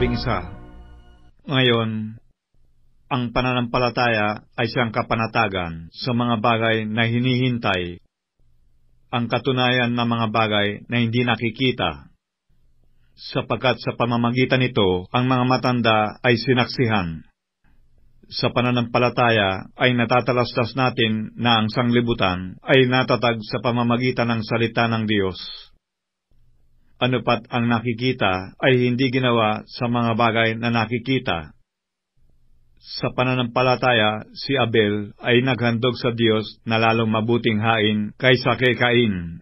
labing isa. Ngayon, ang pananampalataya ay siyang kapanatagan sa mga bagay na hinihintay, ang katunayan ng mga bagay na hindi nakikita, sapagkat sa pamamagitan nito ang mga matanda ay sinaksihan. Sa pananampalataya ay natatalastas natin na ang sanglibutan ay natatag sa pamamagitan ng salita ng Diyos. Ano pat ang nakikita ay hindi ginawa sa mga bagay na nakikita. Sa pananampalataya, si Abel ay naghandog sa Diyos na lalong mabuting hain kaysa kay Cain.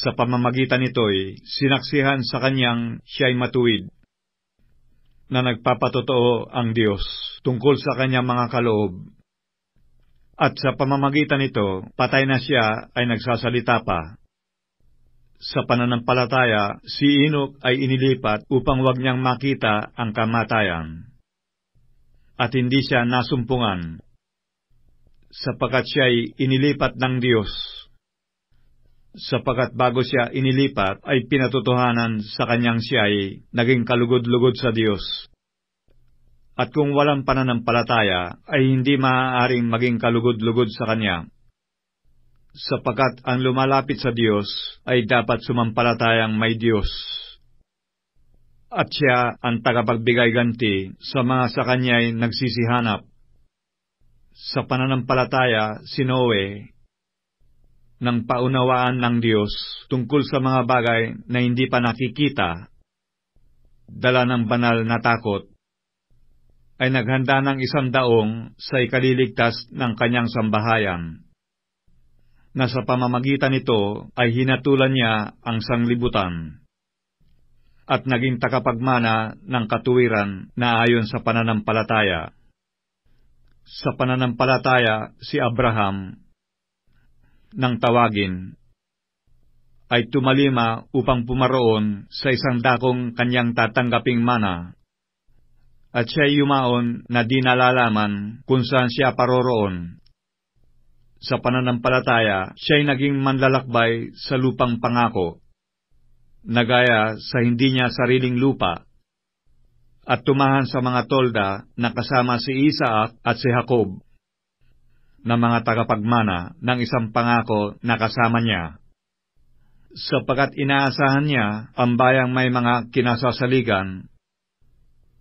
Sa pamamagitan nito'y sinaksihan sa kanyang siya'y matuwid, na nagpapatotoo ang Diyos tungkol sa kanyang mga kaloob. At sa pamamagitan nito, patay na siya ay nagsasalita pa. Sa pananampalataya, si Enoch ay inilipat upang wag niyang makita ang kamatayan. At hindi siya nasumpungan, sapagkat siya'y inilipat ng Diyos. Sapagkat bago siya inilipat ay pinatotohanan sa kanyang siya'y naging kalugod-lugod sa Diyos. At kung walang pananampalataya ay hindi maaaring maging kalugod-lugod sa kanya. Sapagkat ang lumalapit sa Diyos ay dapat sumampalatayang may Diyos. At siya ang tagapagbigay ganti sa mga sa kanya'y nagsisihanap. Sa pananampalataya, si Noe, nang paunawaan ng Diyos tungkol sa mga bagay na hindi pa nakikita, dala ng banal na takot, ay naghanda ng 100 sa ikaliligtas ng kanyang sambahayan, na sa pamamagitan nito ay hinatulan niya ang sanglibutan, at naging takapagmana ng katuwiran na ayon sa pananampalataya. Sa pananampalataya, si Abraham, nang tawagin, ay tumalima upang pumaroon sa isang dakong kanyang tatanggaping mana, at siya'y yumaon na di nalalaman kung saan siya paroroon. Sa pananampalataya, siya'y naging manlalakbay sa lupang pangako, nagaya sa hindi niya sariling lupa, at tumahan sa mga tolda na kasama si Isaac at si Jacob, na mga tagapagmana ng isang pangako na kasama niya. Sapagkat inaasahan niya ang bayang may mga kinasasaligan,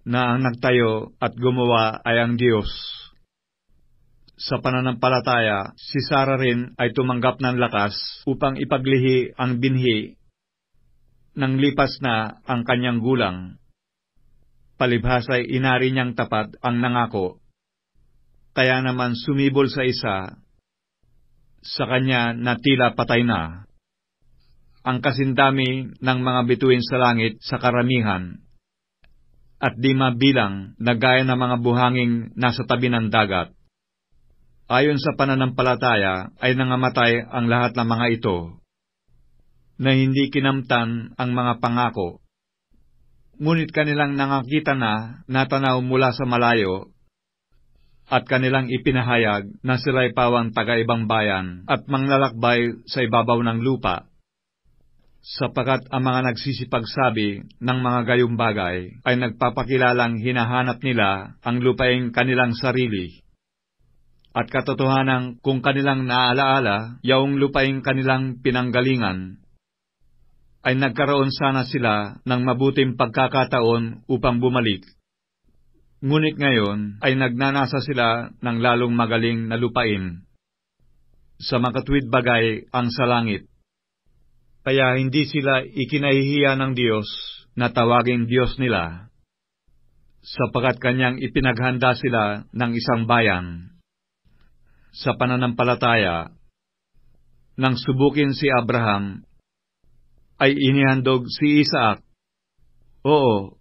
na ang nagtayo at gumawa ay ang Diyos. Sa pananampalataya, si Sarah rin ay tumanggap ng lakas upang ipaglihi ang binhi nang lipas na ang kanyang gulang. Palibhasa'y inari niyang tapat ang nangako. Kaya naman sumibol sa isa, sa kanya na tila patay na. Ang kasindami ng mga bituin sa langit sa karamihan, at di mabilang na gaya ng mga buhanging nasa tabi ng dagat. Ayon sa pananampalataya ay nangamatay ang lahat ng mga ito, na hindi kinamtan ang mga pangako. Ngunit kanilang nangakita na natanaw mula sa malayo, at kanilang ipinahayag na sila'y pawang taga-ibang bayan at manglalakbay sa ibabaw ng lupa. Sapagkat ang mga nagsisipagsabi ng mga gayong bagay ay nagpapakilalang hinahanap nila ang lupaing kanilang sarili. At katotohanan kung kanilang naaalaala yaong lupaing kanilang pinanggalingan, ay nagkaroon sana sila ng mabuting pagkakataon upang bumalik. Ngunit ngayon ay nagnanasa sila ng lalong magaling na lupain, sa makatuwid bagay ang sa langit. Kaya hindi sila ikinahihiya ng Diyos na tawaging Diyos nila, sapagkat kanyang ipinaghanda sila ng isang bayan. Sa pananampalataya, nang subukin si Abraham, ay inihandog si Isaac. Oo,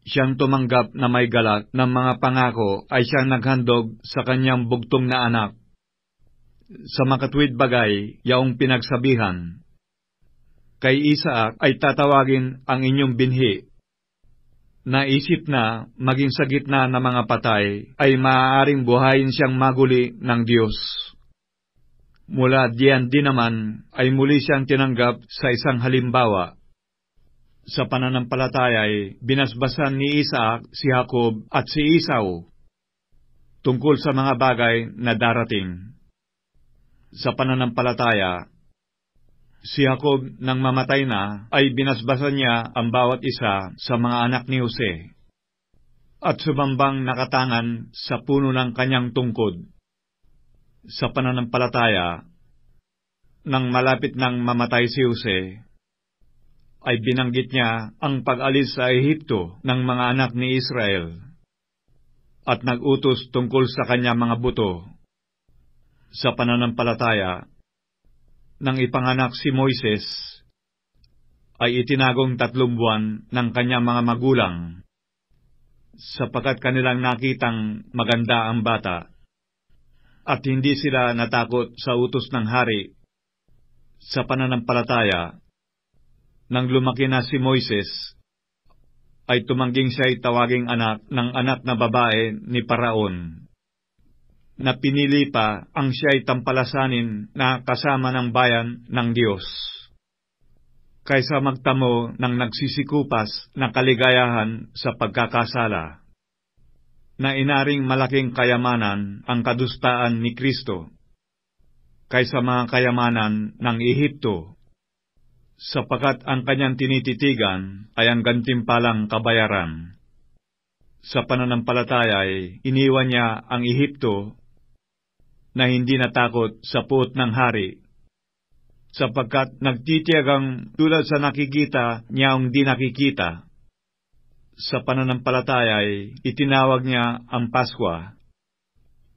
siyang tumanggap na may galak ng mga pangako ay siyang naghandog sa kanyang bugtong na anak. Sa makatuwid bagay, yaong pinagsabihan, kay Isaac ay tatawagin ang inyong binhi. Naisip na maging sa gitna ng mga patay ay maaaring buhayin siyang maguli ng Diyos. Mula diyan din naman ay muli siyang tinanggap sa isang halimbawa. Sa pananampalataya ay binasbasan ni Isaac si Jacob at si Esau tungkol sa mga bagay na darating. Sa pananampalataya, si Jacob nang mamatay na ay binasbasan niya ang bawat isa sa mga anak ni Jose at sumambang nakatangan sa puno ng kanyang tungkod. Sa pananampalataya, nang malapit nang mamatay si Jose, ay binanggit niya ang pag-alis sa Ehipto ng mga anak ni Israel at nag-utos tungkol sa kanya mga buto. Sa pananampalataya, nang ipanganak si Moises, ay itinagong 3 buwan ng kanyang mga magulang, sapagkat kanilang nakitang maganda ang bata, at hindi sila natakot sa utos ng hari. Sa pananampalataya, nang lumaki na si Moises, ay tumangging siya'y tawaging anak ng anak na babae ni Paraon, na pinili pa ang siya'y tampalasanin na kasama ng bayan ng Diyos, kaysa magtamo ng nagsisikupas na kaligayahan sa pagkakasala, na inaring malaking kayamanan ang kadustaan ni Kristo, kaysa mga kayamanan ng Ehipto, sapagkat ang kanyang tinititigan ay ang gantimpalang kabayaran. Sa pananampalataya ay iniwan niya ang Ehipto na hindi natakot sa puot ng hari, sapagkat nagtitiyagang tulad sa nakikita niya ang di nakikita. Sa pananampalataya ay itinawag niya ang Paskwa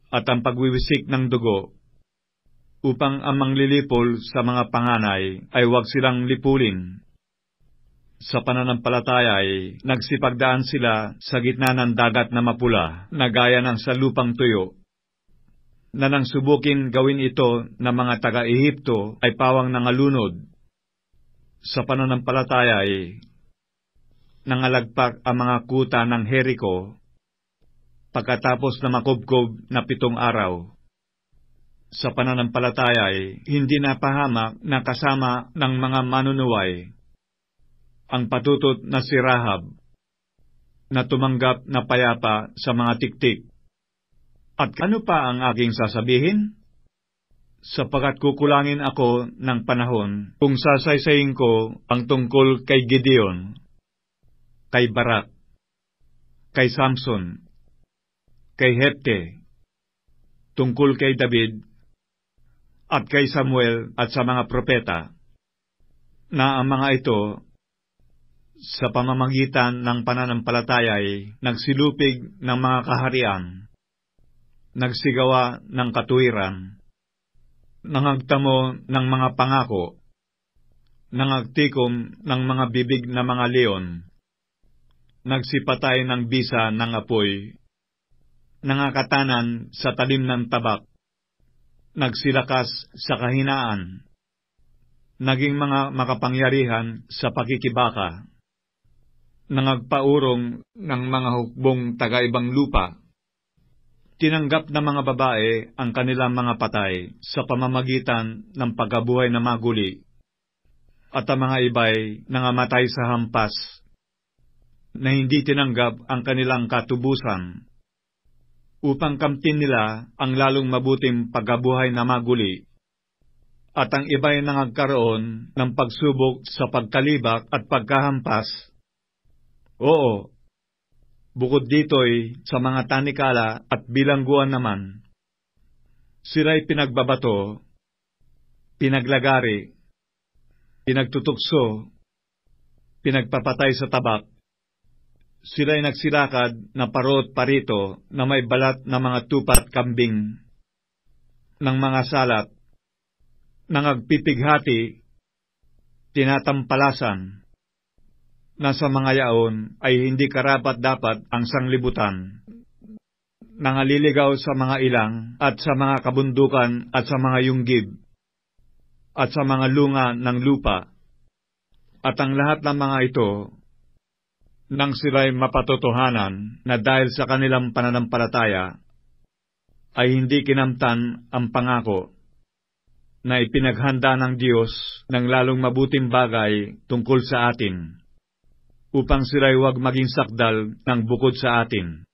at ang pagwiwisik ng dugo, upang ang manglilipol sa mga panganay ay huwag silang lipulin. Sa pananampalataya ay nagsipagdaan sila sa gitna ng dagat na mapula, na gaya ng sa lupang tuyo, na nang subukin gawin ito ng mga taga-Ehipto ay pawang nangalunod. Sa pananampalataya ay nangalagpak ang mga kuta ng Jericho pagkatapos na makubkob na 7 araw. Sa pananampalataya ay hindi napahamak na kasama ng mga manunuway ang patutot na si Rahab, na tumanggap na payapa sa mga tiktik. At ano pa ang aking sasabihin? Sapagkat kukulangin ako ng panahon kung sasaysayin ko ang tungkol kay Gideon, kay Barak, kay Samson, kay Hepte, tungkol kay David, at kay Samuel at sa mga propeta, na ang mga ito, sa pamamagitan ng pananampalataya ay nagsilupig ng mga kaharian, nagsigawa ng katuwiran, nangagtamo ng mga pangako, nangagtikom ng mga bibig na mga leon, nagsipatay ng bisa ng apoy, nangakatanan sa talim ng tabak, nagsilakas sa kahinaan, naging mga makapangyarihan sa pakikibaka, nangagpaurong ng mga hukbong taga-ibang lupa, tinanggap ng mga babae ang kanilang mga patay sa pamamagitan ng pagkabuhay na maguli, at ang mga iba'y nangamatay sa hampas, na hindi tinanggap ang kanilang katubusan, upang kamtin nila ang lalong mabuting pagkabuhay na maguli, at ang iba'y nangagkaroon ng pagsubok sa pagkalibak at pagkahampas. Oo, bukod dito'y sa mga tanikala at bilangguan naman, sila'y pinagbabato, pinaglagari, pinagtutukso, pinagpapatay sa tabak. Sila'y nagsilakad na parot parito na may balat na mga tupat kambing, ng mga salat, nangagpipighati, tinatampalasan, na sa mga yaon ay hindi karapat-dapat ang sanglibutan, nangaliligaw sa mga ilang at sa mga kabundukan at sa mga yunggib, at sa mga lunga ng lupa, at ang lahat ng mga ito, nang sila'y mapatotohanan na dahil sa kanilang pananampalataya, ay hindi kinamtan ang pangako na ipinaghanda ng Diyos ng lalong mabuting bagay tungkol sa atin, upang sila'y huwag maging sakdal ng bukod sa atin.